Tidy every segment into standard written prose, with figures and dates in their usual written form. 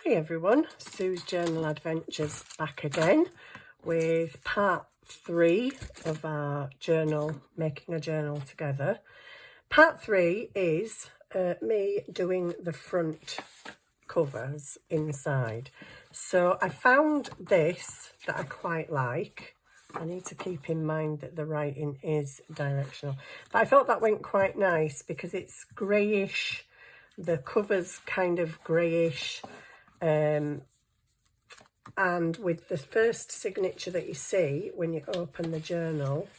Hi everyone, Sue's Journal Adventures back again with part 3 of our journal, making a journal together. Part 3 is me doing the front covers inside. So I found this that I quite like. I need to keep in mind that the writing is directional, but I thought that went quite nice because it's greyish, the cover's kind of greyish, and with the first signature that you see when you open the journal,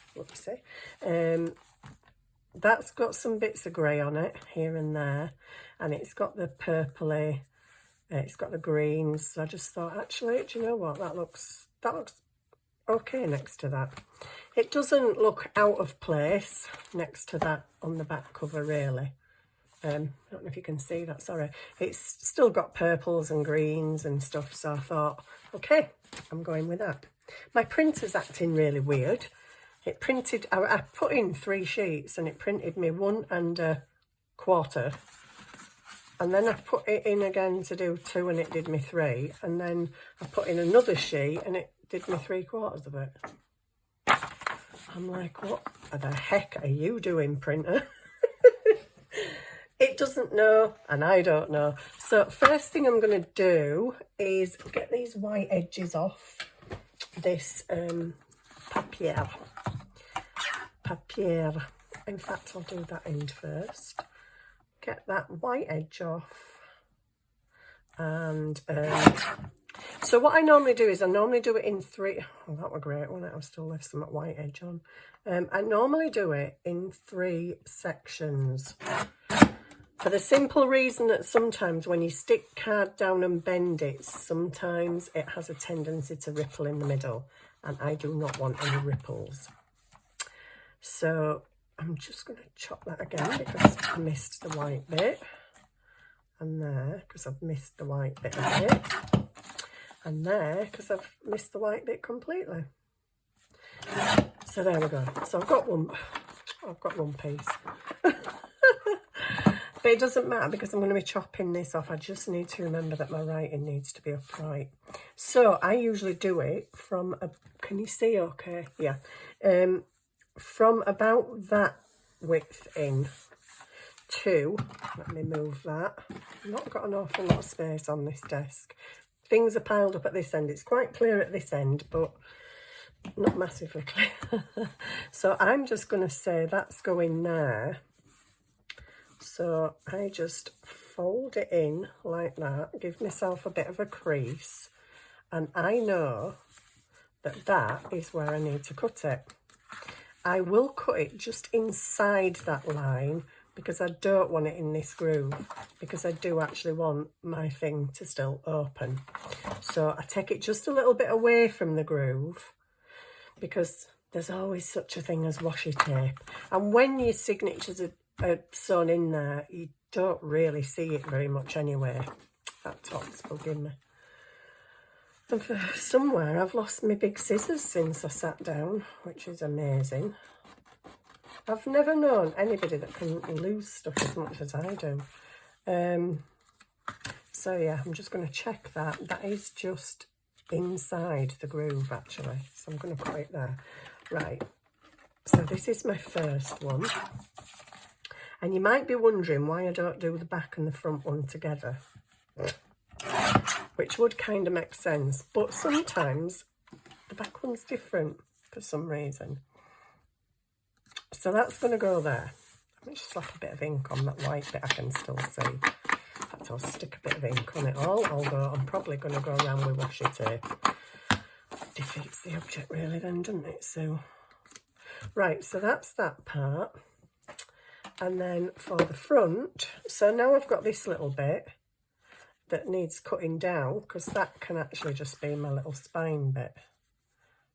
that's got some bits of grey on it here and there, and it's got the purpley, it's got the greens. So I just thought, actually, do you know what, that looks okay next to that. It doesn't look out of place next to that on the back cover, really. I don't know if you can see that, sorry. It's still got purples and greens and stuff, so I thought, okay, I'm going with that. My printer's acting really weird. It printed, I put in 3 sheets and it printed me 1 1/4. And then I put it in again to do 2 and it did me 3. And then I put in another sheet and it did me 3/4 of it. I'm like, what the heck are you doing, printer? It doesn't know, and I don't know. So first thing I'm going to do is get these white edges off this papier. In fact, I'll do that end first. Get that white edge off. And so what I normally do is I normally do it in 3. Oh, that were great, wasn't it? I've still left some white edge on. I normally do it in 3 sections. For the simple reason that sometimes when you stick card down and bend it, sometimes it has a tendency to ripple in the middle, and I do not want any ripples. So I'm just going to chop that again because I missed the white bit, and there because I've missed the white bit of it, and there because I've missed the white bit completely. So there we go. So I've got one piece. But it doesn't matter because I'm going to be chopping this off. I just need to remember that my writing needs to be upright. So I usually do it from can you see okay? Yeah. From about that width in to, let me move that. I've not got an awful lot of space on this desk. Things are piled up at this end. It's quite clear at this end, but not massively clear. So I'm just going to say that's going there. So I just fold it in like that, give myself a bit of a crease, and I know that that is where I need to cut it. I will cut it just inside that line because I don't want it in this groove, because I do actually want my thing to still open. So I take it just a little bit away from the groove because there's always such a thing as washi tape. And when your signatures are sewn in there, you don't really see it very much anyway. That top's bugging me. And for somewhere I've lost my big scissors since I sat down, which is amazing. I've never known anybody that can lose stuff as much as I do. So yeah, I'm just going to check that. That is just inside the groove actually. So I'm going to put it there. Right. So this is my first one. And you might be wondering why I don't do the back and the front one together, which would kind of make sense, but sometimes the back one's different for some reason. So that's going to go there. Let me just slap a bit of ink on that white bit I can still see. In fact, I'll stick a bit of ink on it all, although I'm probably going to go around with washi tape. Defeats the object really then, doesn't it? So, right, so that's that part. And then for the front, so now I've got this little bit that needs cutting down because that can actually just be my little spine bit.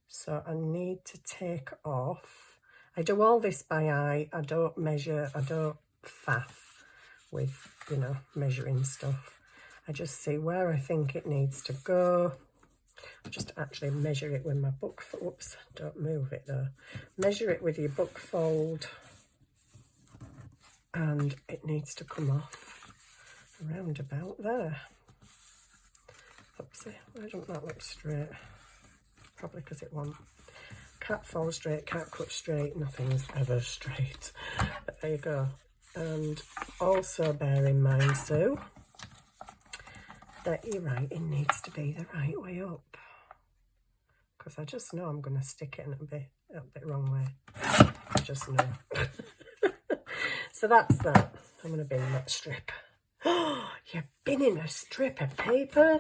So I need to take off. I do all this by eye. I don't measure, I don't faff with, you know, measuring stuff. I just see where I think it needs to go. I just actually measure it with my book, whoops, don't move it though. Measure it with your book fold. And it needs to come off around about there. Oopsie, why don't that look straight? Probably because it won't. Can't fall straight, can't cut straight, nothing's ever straight. But there you go. And also bear in mind, Sue, that your writing needs to be the right way up. Because I just know I'm going to stick it in a bit wrong way. I just know. So that's that. I'm going to bin that strip. Oh, you're binning a strip of paper?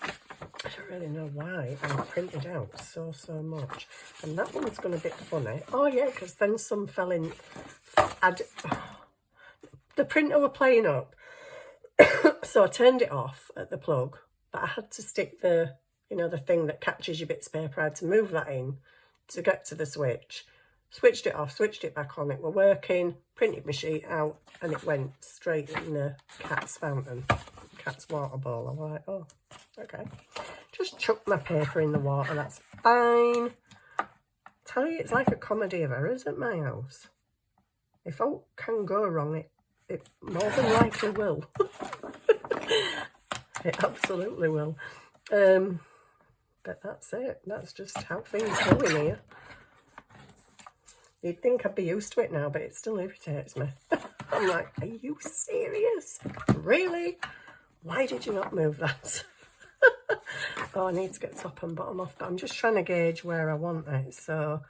I don't really know why I printed out so much. And that one's gone a bit funny. Oh yeah, because then some fell in. The printer were playing up. So I turned it off at the plug, but I had to stick the, you know, the thing that catches your bits of paper. I had to move that in to get to the switch. Switched it off, switched it back on. It were working, printed my sheet out, and it went straight in the cat's fountain, cat's water bowl. I'm like, oh, okay. Just chuck my paper in the water, that's fine. Tell you, it's like a comedy of errors at my house. If all can go wrong, it more than likely will. It absolutely will. But that's it. That's just how things go in here. You'd think I'd be used to it now, but it still irritates me. I'm like, are you serious? Really? Why did you not move that? Oh, I need to get top and bottom off, but I'm just trying to gauge where I want it. So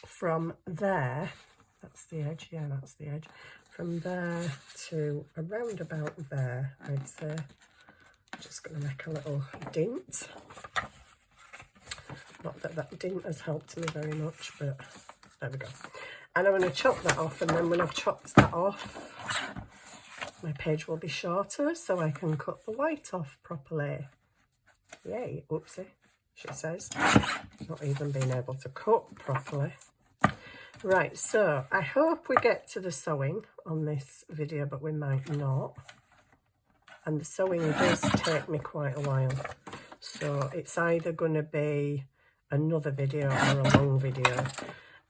from there, that's the edge. Yeah, that's the edge. From there to around about there, I'd say. I'm just going to make a little dint. Not that that dint has helped me very much, but there we go. And I'm going to chop that off, and then when I've chopped that off, my page will be shorter, so I can cut the white off properly. Yay, oopsie, she says. Not even being able to cut properly. Right, so I hope we get to the sewing on this video, but we might not. And the sewing does take me quite a while. So it's either going to be another video or a long video.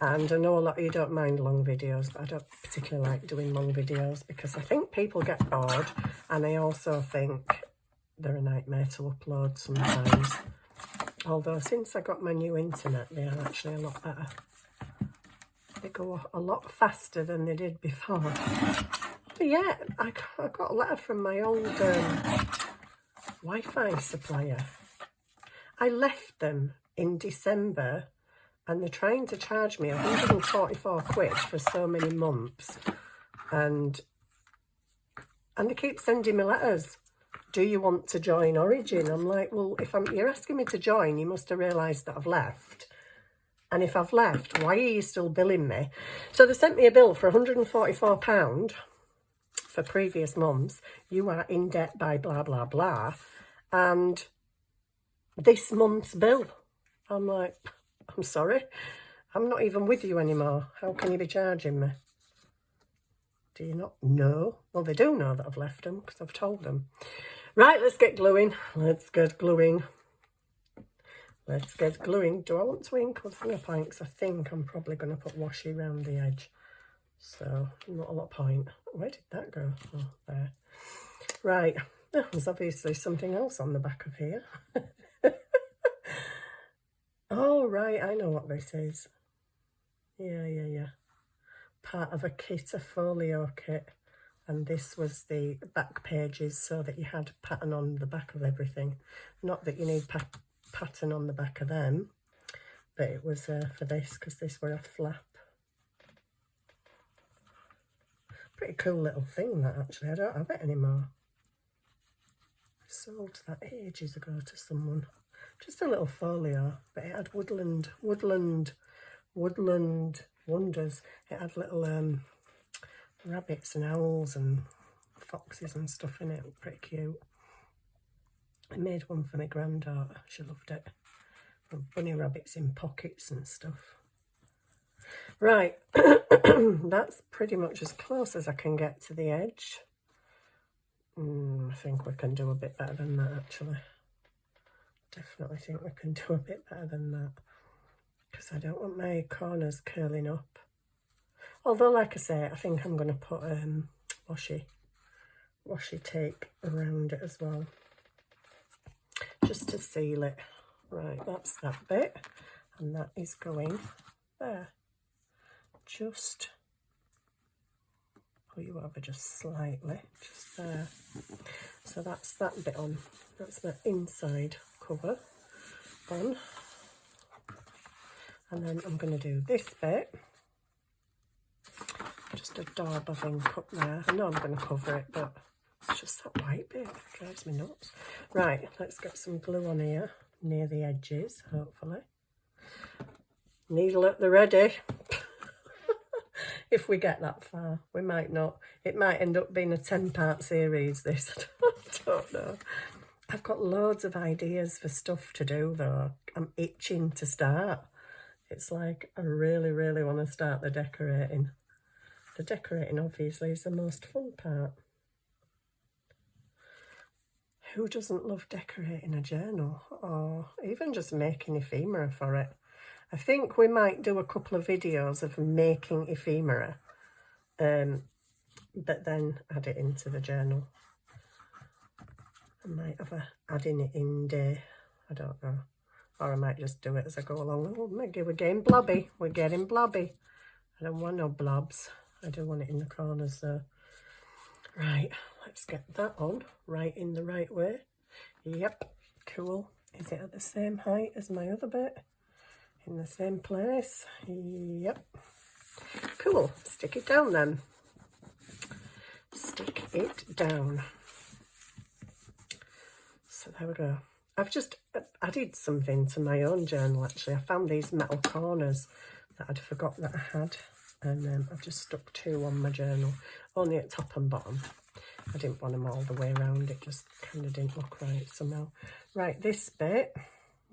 And I know a lot of you don't mind long videos, but I don't particularly like doing long videos because I think people get bored, and I also think they're a nightmare to upload sometimes. Although since I got my new internet, they are actually a lot better. They go a lot faster than they did before. But yeah, I got a letter from my old Wi-Fi supplier. I left them in December, and they're trying to charge me 144 quid for so many months. And they keep sending me letters. Do you want to join Origin? I'm like, well, if you're asking me to join, you must have realised that I've left. And if I've left, why are you still billing me? So they sent me a bill for £144 for previous months. You are in debt by blah, blah, blah. And this month's bill. I'm like, I'm sorry. I'm not even with you anymore. How can you be charging me? Do you not know? Well, they do know that I've left them because I've told them. Right, let's get gluing. Let's get gluing. Let's get gluing. Do I want to ink or finger point? Because I think I'm probably going to put washi around the edge. So, not a lot of point. Where did that go? Oh, there. Right. Oh, there's obviously something else on the back of here. Oh, right. I know what this is. Yeah. Part of a kit, a folio kit. And this was the back pages so that you had pattern on the back of everything. Not that you need pattern on the back of them, but it was for this, because this were a flap. Pretty cool little thing that, actually. I don't have it anymore. I sold that ages ago to someone. Just a little folio, but it had woodland wonders. It had little rabbits and owls and foxes and stuff in it. Pretty cute. I made one for my granddaughter. She loved it. With bunny rabbits in pockets and stuff. Right. That's pretty much as close as I can get to the edge. I think we can do a bit better than that, actually. Definitely think we can do a bit better than that. Because I don't want my corners curling up. Although, like I say, I think I'm going to put washi tape around it as well. to seal it. Right, that's that bit, and that is going there. Just pull you over just slightly, just there. So that's that bit on. That's the inside cover on. And then I'm going to do this bit. Just a daub of ink up there. I know I'm going to cover it, but it's just that white bit. It drives me nuts. Right, let's get some glue on here near the edges, hopefully. Needle at the ready. If we get that far, we might not. It might end up being a 10-part series, this. I don't know. I've got loads of ideas for stuff to do, though. I'm itching to start. It's like I really, really want to start the decorating. The decorating, obviously, is the most fun part. Who doesn't love decorating a journal, or even just making ephemera for it? I think we might do a couple of videos of making ephemera, but then add it into the journal. I might have a adding it in day, I don't know. Or I might just do it as I go along. Oh, maybe we're getting blobby. We're getting blobby. I don't want no blobs. I do want it in the corners though. Right, let's get that on right in the right way. Yep, cool. Is it at the same height as my other bit? In the same place? Yep. Cool. Stick it down then. Stick it down. So there we go. I've just added something to my own journal actually. I found these metal corners that I'd forgot that I had, and I've just stuck 2 on my journal, only at top and bottom. I didn't want them all the way around, it just kind of didn't look right somehow. Right, this bit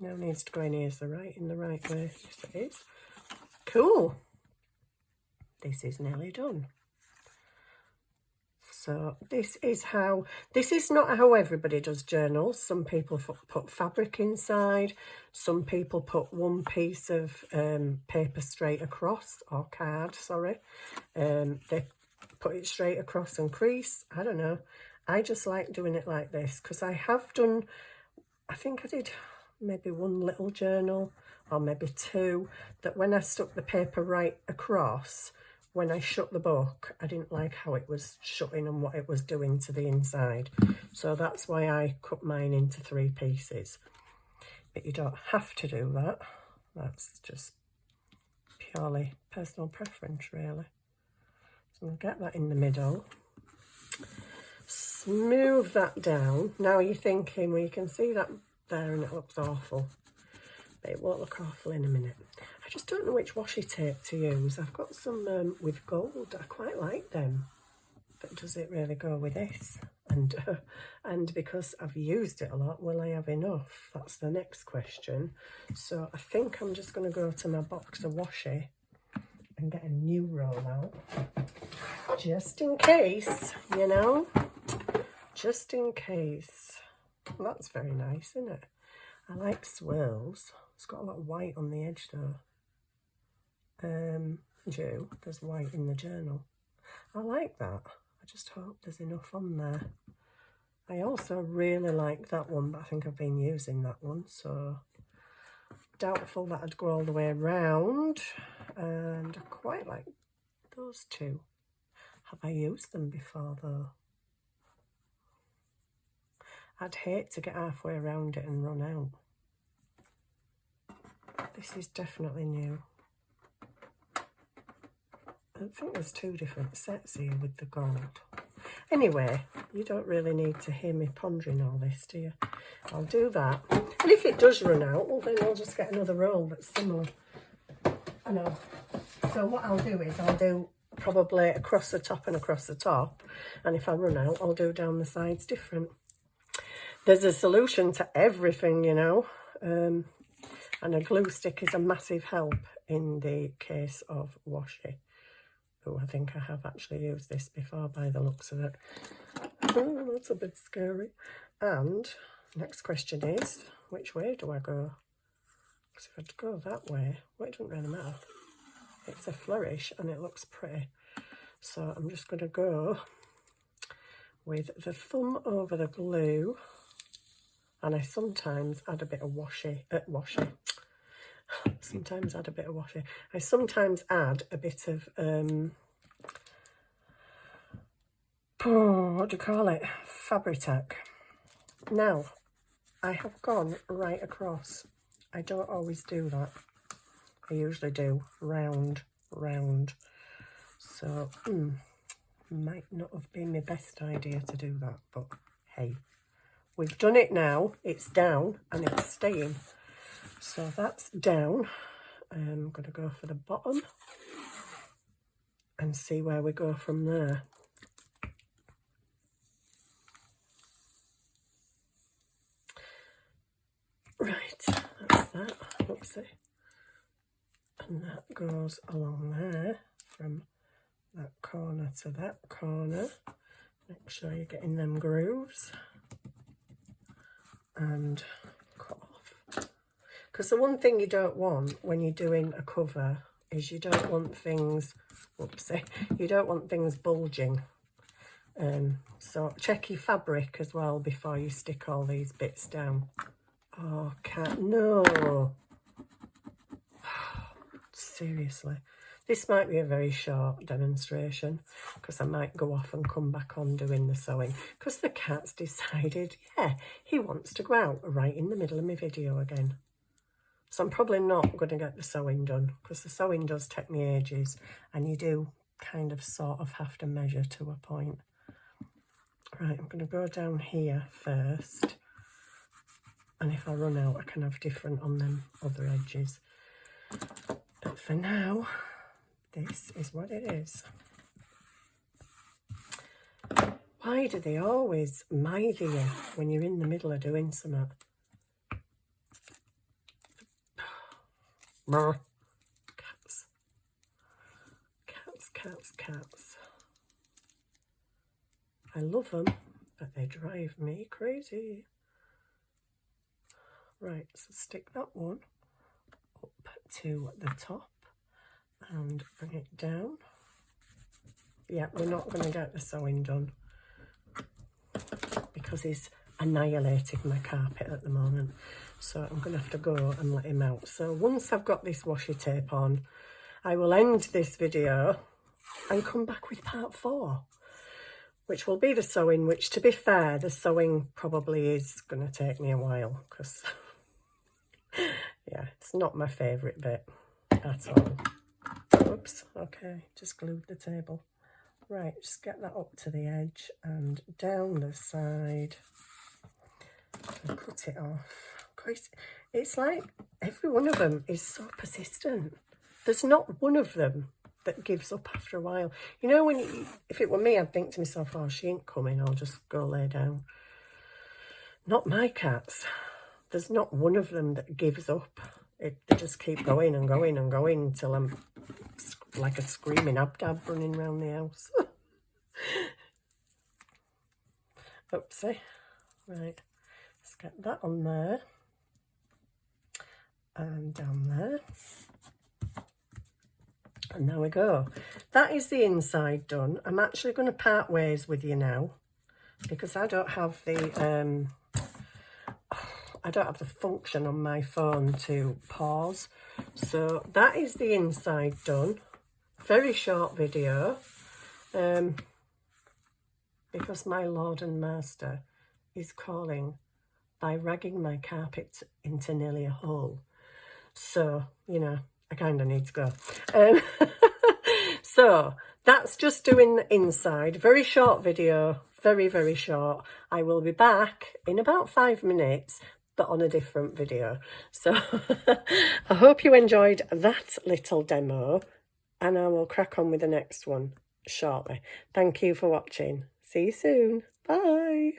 now needs to go in here, so right in the right way. Yes it is. Cool. This is nearly done. So this is not how everybody does journals. Some people put fabric inside, some people put one piece of paper straight across, or card, sorry. They put it straight across and crease. I don't know. I just like doing it like this because I have done, I think I did maybe 1 little journal or maybe 2, that when I stuck the paper right across, when I shut the book, I didn't like how it was shutting and what it was doing to the inside. So that's why I cut mine into 3 pieces. But you don't have to do that. That's just purely personal preference, really. So we'll get that in the middle. Smooth that down. Now you're thinking, well, you can see that there and it looks awful. But it won't look awful in a minute. I just don't know which washi tape to use. I've got some with gold. I quite like them. But does it really go with this? And because I've used it a lot, will I have enough? That's the next question. So I think I'm just going to go to my box of washi and get a new roll out. Just in case, you know. Just in case. Well, that's very nice, isn't it? I like swirls. It's got a lot of white on the edge though. There's white in the journal. I like that. I just hope there's enough on there. I also really like that one, but I think I've been using that one, so doubtful that I'd go all the way around. And I quite like those 2. Have I used them before though? I'd hate to get halfway around it and run out. This is definitely new. I think there's 2 different sets here with the gold. Anyway, you don't really need to hear me pondering all this, do you? I'll do that. And if it does run out, well, then I'll just get another roll that's similar. I know. So what I'll do is I'll do probably across the top and across the top. And if I run out, I'll do down the sides different. There's a solution to everything, you know. And a glue stick is a massive help in the case of washi. Oh, I think I have actually used this before by the looks of it. Oh, that's a bit scary. And next question is, which way do I go? Because if I go that way, well, it doesn't really matter. It's a flourish and it looks pretty. So I'm just going to go with the thumb over the glue And I sometimes add a bit of washi. Sometimes add a bit of washi. I sometimes add a bit of, what do you call it? Fabri-Tac. Now, I have gone right across. I don't always do that. I usually do round, round. So, might not have been my best idea to do that, but hey, we've done it now. It's down and it's staying. So that's down. I'm going to go for the bottom and see where we go from there. Right, that's that. Oopsie. And that goes along there from that corner to that corner. Make sure you're getting them grooves. And cut off. Because the one thing you don't want when you're doing a cover is you don't want things, whoopsie, you don't want things bulging. So check your fabric as well before you stick all these bits down. Oh, no. Seriously. This might be a very short demonstration because I might go off and come back on doing the sewing because the cat's decided, yeah, he wants to go out right in the middle of my video again. So I'm probably not going to get the sewing done because the sewing does take me ages and you do kind of sort of have to measure to a point. Right, I'm going to go down here first. And if I run out, I can have different on them other edges. But for now, this is what it is. Why do they always mither you when you're in the middle of doing something? Cats. Cats, cats, cats. I love them, but they drive me crazy. Right, so stick that one up to the top and bring it down. Yeah, we're not going to get the sewing done because he's annihilating my carpet at the moment. So I'm going to have to go and let him out. So once I've got this washi tape on, I will end this video and come back with part 4, which will be the sewing, which to be fair, the sewing probably is going to take me a while because, yeah, it's not my favourite bit at all. Oops, okay, just glued the table. Right, just get that up to the edge and down the side and cut it off. It's like every one of them is so persistent. There's not one of them that gives up after a while. You know, if it were me, I'd think to myself, oh, she ain't coming, I'll just go lay down. Not my cats. There's not one of them that gives up. They just keep going and going and going until I'm like a screaming abdab running around the house. Oopsie. Right, let's get that on there. And down there. And there we go. That is the inside done. I'm actually going to part ways with you now because I don't have the function on my phone to pause. So that is the inside done. Very short video because my Lord and Master is calling by ragging my carpet into nearly a hole. So, you know, I kind of need to go. So that's just doing the inside. Very short video, very, very short. I will be back in about 5 minutes, but on a different video. So I hope you enjoyed that little demo and I will crack on with the next one shortly. Thank you for watching. See you soon. Bye.